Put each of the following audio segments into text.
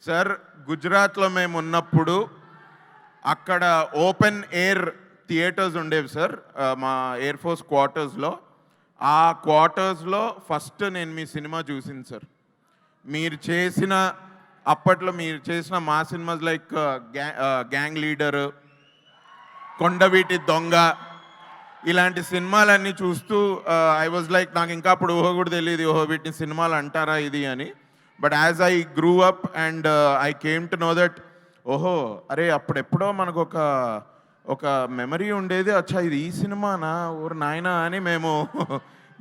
Sir గుజరాత్లో మేము ఉన్నప్పుడు అక్కడ ఓపెన్ ఎయిర్ థియేటర్స్ ఉండేవి సార్, మా ఎయిర్ ఫోర్స్ క్వార్టర్స్లో. ఆ క్వార్టర్స్లో ఫస్ట్ నేను మీ సినిమా చూసింది సార్. మీరు చేసిన అప్పట్లో మీరు చేసిన మా సినిమాస్ లైక్ గ్యాంగ్ లీడర్, కొండవీటి దొంగ, ఇలాంటి సినిమాలన్నీ చూస్తూ ఐ వాజ్ లైక్, నాకు ఇంకా అప్పుడు ఊహ కూడా తెలియదు, ఓహో వీటిని సినిమాలు అంటారా ఇది అని. But as I grew up and I came to know that, ఓహో అరే అప్పుడెప్పుడో మనకు ఒక మెమరీ ఉండేది, అచ్చా ఇది ఈ సినిమానా ఊరు నాయనా అని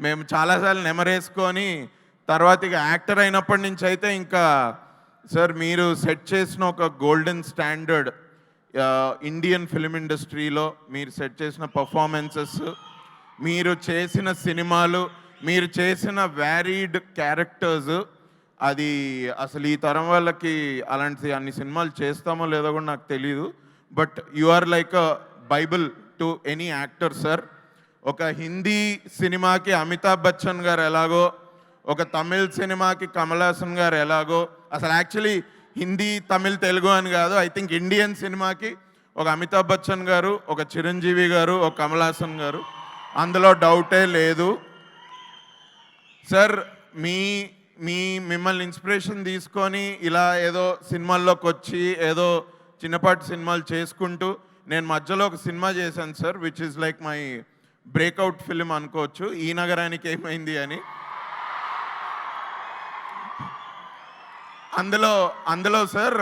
మేము చాలాసార్లు నెమరేసుకొని తర్వాత ఇక యాక్టర్ అయినప్పటి నుంచి అయితే ఇంకా సార్ మీరు సెట్ చేసిన ఒక గోల్డెన్ స్టాండర్డ్ ఇండియన్ ఫిలిం ఇండస్ట్రీలో మీరు సెట్ చేసిన పర్ఫార్మెన్సెస్, మీరు చేసిన సినిమాలు, మీరు చేసిన వ్యారీడ్ క్యారెక్టర్స్, అది అసలు ఈ తరం వాళ్ళకి అలాంటి అన్ని సినిమాలు చేస్తామో లేదో కూడా నాకు తెలీదు. But you are like a bible to any actor sir. ఒక హిందీ సినిమాకి అమితాబ్ బచ్చన్ గారు ఎలాగో, ఒక తమిళ్ సినిమాకి కమల్ హాసన్ గారు ఎలాగో, అసలు యాక్చువల్లీ హిందీ తమిళ్ తెలుగు అని కాదు, ఐ థింక్ ఇండియన్ సినిమాకి ఒక అమితాబ్ బచ్చన్ గారు, ఒక చిరంజీవి గారు, ఒక కమల్ హాసన్ గారు, అందులో డౌటే లేదు సార్. మిమ్మల్ని ఇన్స్పిరేషన్ తీసుకొని ఇలా ఏదో సినిమాల్లోకి వచ్చి ఏదో చిన్నపాటి సినిమాలు చేసుకుంటూ నేను మధ్యలో ఒక సినిమా చేశాను sir, which is like my breakout film అనుకోవచ్చు, ఈ నగరానికి ఏమైంది అని. అందులో sir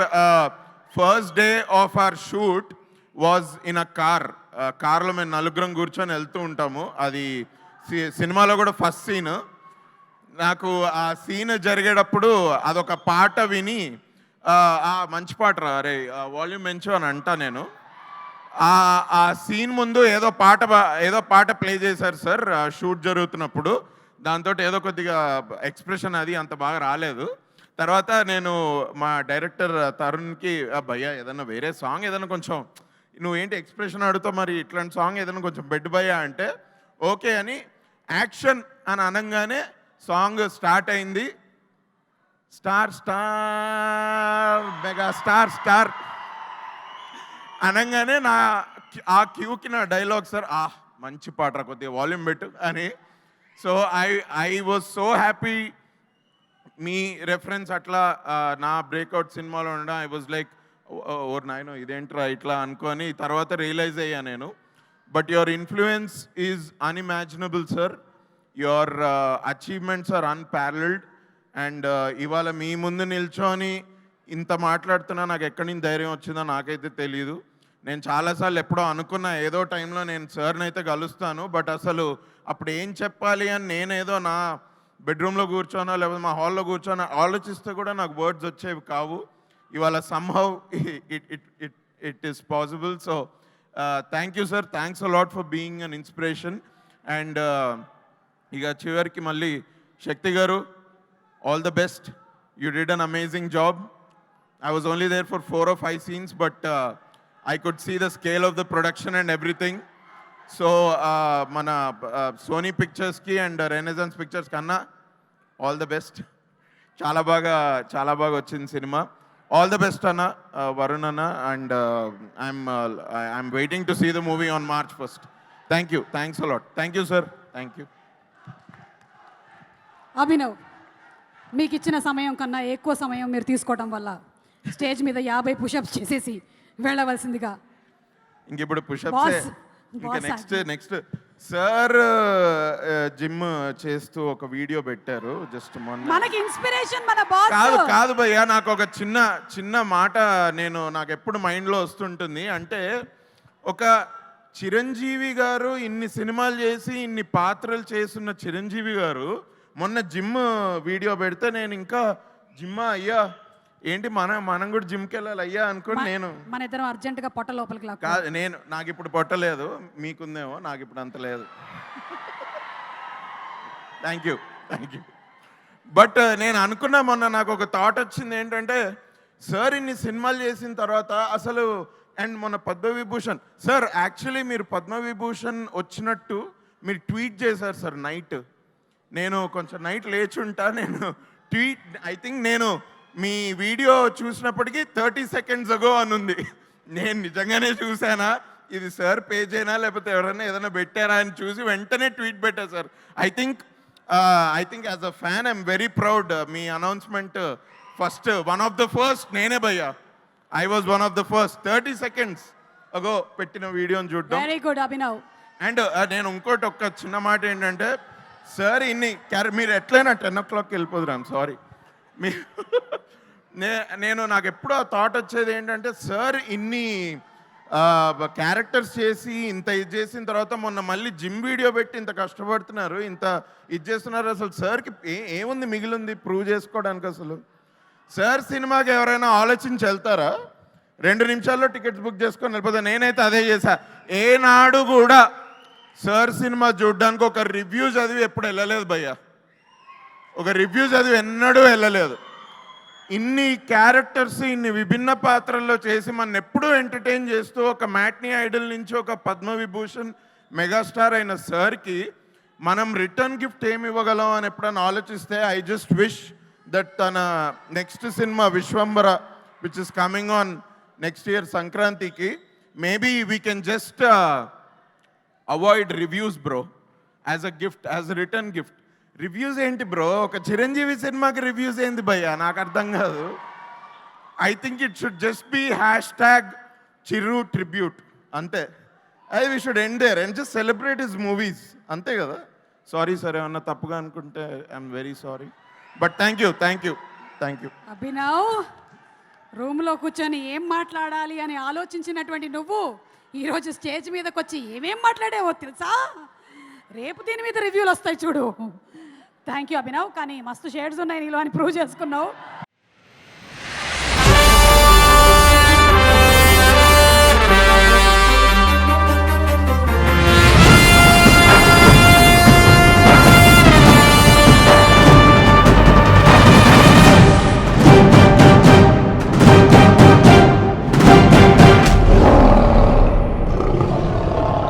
first day of our shoot was in a కార్లో మేము నలుగురం కూర్చొని వెళ్తూ ఉంటాము. అది సినిమాలో కూడా ఫస్ట్ సీన్. నాకు ఆ సీన్ జరిగేటప్పుడు అదొక పాట విని, మంచి పాట రా అరే వాల్యూమ్ పెంచు అని అంటా నేను. ఆ సీన్ ముందు ఏదో పాట ప్లే చేశారు సార్ షూట్ జరుగుతున్నప్పుడు. దాంతో ఏదో కొద్దిగా ఎక్స్ప్రెషన్ అది అంత బాగా రాలేదు. తర్వాత నేను మా డైరెక్టర్ తరుణ్కి, భయ్యా ఏదన్నా వేరే సాంగ్ ఏదైనా కొంచెం, నువ్వేంటి ఎక్స్ప్రెషన్ అడుగుతావు, మరి ఇట్లాంటి సాంగ్ ఏదైనా కొంచెం బెడ్ భయ్యా అంటే ఓకే అని యాక్షన్ అని అనగానే సాంగ్ స్టార్ట్ అయింది. Star star mega star star అనగానే ఆ క్యూకి నా డైలాగ్ సార్, మంచి పాట కొద్దిగా వాల్యూమ్ పెట్టు అని. So I was so happy me reference అట్లా నా బ్రేక్అవుట్ సినిమాలో ఉండడం. ఐ వాజ్ లైక్ ఓర్ నాయనో ఇదేంట్రా ఇట్లా అనుకొని తర్వాత రియలైజ్ అయ్యా నేను. But your influence is unimaginable sir. Your achievements are unparalleled. And ఇవాళ మీ ముందు నిల్చొని ఇంత మాట్లాడుతున్నా నాకు ఎక్కడి నుంచి ధైర్యం వచ్చిందో నాకైతే తెలీదు. నేను చాలాసార్లు ఎప్పుడో అనుకున్నా ఏదో టైంలో నేను సార్ని అయితే కలుస్తాను, బట్ అసలు అప్పుడు ఏం చెప్పాలి అని నేనేదో నా బెడ్రూమ్లో కూర్చోనో లేకపోతే మా హాల్లో కూర్చోనో ఆలోచిస్తే కూడా నాకు వర్డ్స్ వచ్చేవి కావు. ఇవాళ somehow it is possible. So thank you sir, thanks a lot for being an inspiration. And ఇక చివరికి మళ్ళీ శక్తి గారు, all the best. You did an amazing job. I was only there for 4 or 5 scenes, but I could see the scale of the production and everything. So, mana Sony Pictures ki and Renaissance Pictures kanna, all the best. Chala baga vachin cinema. All the best Anna, Varun Anna, and I'm waiting to see the movie on March 1st. Thank you. Thanks a lot. Thank you, sir. Thank you. Abhinav, మీకు ఇచ్చిన సమయం కన్నా ఎక్కువ సమయం మీరు తీసుకోవడం వల్ల stage మీద 50 పుషప్స్ చేసేసి వెళ్ళవలసిందిగా. ఇంక ఇప్పుడు పుషప్స్ ఇంకా నెక్స్ట్ సార్ జిమ్ చేస్తూ ఒక వీడియో పెట్టారు జస్ట్ మొన్న. మనకి ఇన్స్పిరేషన్ మన బాస్. కాదు భయ్యా, నాకు ఒక చిన్న మాట నాకు ఎప్పుడు మైండ్లో వస్తుంటుంది. అంటే ఒక చిరంజీవి గారు ఇన్ని సినిమాలు చేసి ఇన్ని పాత్రలు చేస్తున్న చిరంజీవి గారు మొన్న జిమ్ వీడియో పెడితే నేను ఇంకా జిమ్మా అయ్యా ఏంటి మనం కూడా జిమ్కి వెళ్ళాలి అయ్యా అనుకోండి. నేను మన ఇద్దరం అర్జెంటుగా పొట్ట లోపలికి కాదు, నాకు ఇప్పుడు పొట్టలేదు, మీకుందేమో, నాకు ఇప్పుడు అంత లేదు. Thank you. బట్ నేను అనుకున్నా మొన్న నాకు ఒక థాట్ వచ్చింది ఏంటంటే, సార్ ఇన్ని సినిమాలు చేసిన తర్వాత అసలు, అండ్ మొన్న పద్మవిభూషణ్ సార్, యాక్చువల్లీ మీరు పద్మవిభూషణ్ వచ్చినట్టు మీరు ట్వీట్ చేశారు సార్ నైట్. నేను కొంచెం నైట్ లేచుంటా, నేను ట్వీట్, ఐ థింక్ నేను మీ వీడియో చూసినప్పటికీ 30 seconds ago అని ఉంది. నేను నిజంగానే చూసానా, ఇది సార్ పేజేనా లేకపోతే ఎవరైనా ఏదైనా పెట్టారా అని చూసి వెంటనే ట్వీట్ పెట్టా sir. I think as a fan I'm very proud. Me announcement first one of the first నేనే భయ్యా. I was one of the first 30 seconds ago పెట్టిన వీడియోని చూడడం. Very good Abhinav. అండ్ నేను ఇంకోటి ఒక్క చిన్న మాట ఏంటంటే సార్ మీరు ఎట్లయినా 10 o'clock వెళ్ళిపోదురు. సారీ మీ నేను నాకు ఎప్పుడూ ఆ థాట్ వచ్చేది ఏంటంటే సార్ ఇన్ని క్యారెక్టర్స్ చేసి ఇంత ఇది చేసిన తర్వాత మొన్న మళ్ళీ జిమ్ వీడియో పెట్టి ఇంత కష్టపడుతున్నారు, ఇంత ఇది చేస్తున్నారు. అసలు సార్కి ఏముంది మిగిలింది ప్రూవ్ చేసుకోవడానికి? అసలు సార్ సినిమాకి ఎవరైనా ఆలోచించి వెళ్తారా? 2 నిమిషాల్లో టికెట్స్ బుక్ చేసుకొని వెళ్ళిపోతా. నేనైతే అదే చేశా. ఏనాడు కూడా సార్ సినిమా చూడడానికి ఒక రివ్యూ చదివి ఎప్పుడు వెళ్ళలేదు భయ్యా. ఒక రివ్యూ చదివి ఎన్నడూ వెళ్ళలేదు. ఇన్ని క్యారెక్టర్స్ ఇన్ని విభిన్న పాత్రల్లో చేసి మన ఎప్పుడూ ఎంటర్టైన్ చేస్తూ ఒక మ్యాట్నీ ఐడల్ నుంచి ఒక పద్మవిభూషణ్ మెగాస్టార్ అయిన సార్కి మనం రిటర్న్ గిఫ్ట్ ఏమి ఇవ్వగలం అని ఎప్పుడైనా ఆలోచిస్తే ఐ జస్ట్ విష్ దట్ తన next cinema Vishwambhara which is coming on next year సంక్రాంతికి maybe we can just avoid reviews bro as a gift, as a return gift. Reviews ఏంటి బ్రో? ఒక చిరంజీవి సినిమాకి రివ్యూస్ ఏంది భయ్యా? నాకు అర్థం కాదు. I think it should just be #Chiru tribute అంతే. అది we should end there and just celebrate his movies అంతే కదా. సారీ సార్ ఏమన్నా తప్పుగా అనుకుంటే I'm very sorry. But thank you. Abhinav, రూమ్లో కూర్చొని ఏం మాట్లాడాలి అని ఆలోచించినటువంటి నువ్వు ఈరోజు స్టేజ్ మీదకి వచ్చి ఏమేం మాట్లాడేవో తెలుసా? రేపు దీని మీద రివ్యూలు వస్తాయి చూడు. Thank you Abhinav. కానీ మస్తు షేడ్స్ ఉన్నాయి నీలో అని ప్రూవ్ చేసుకున్నావు.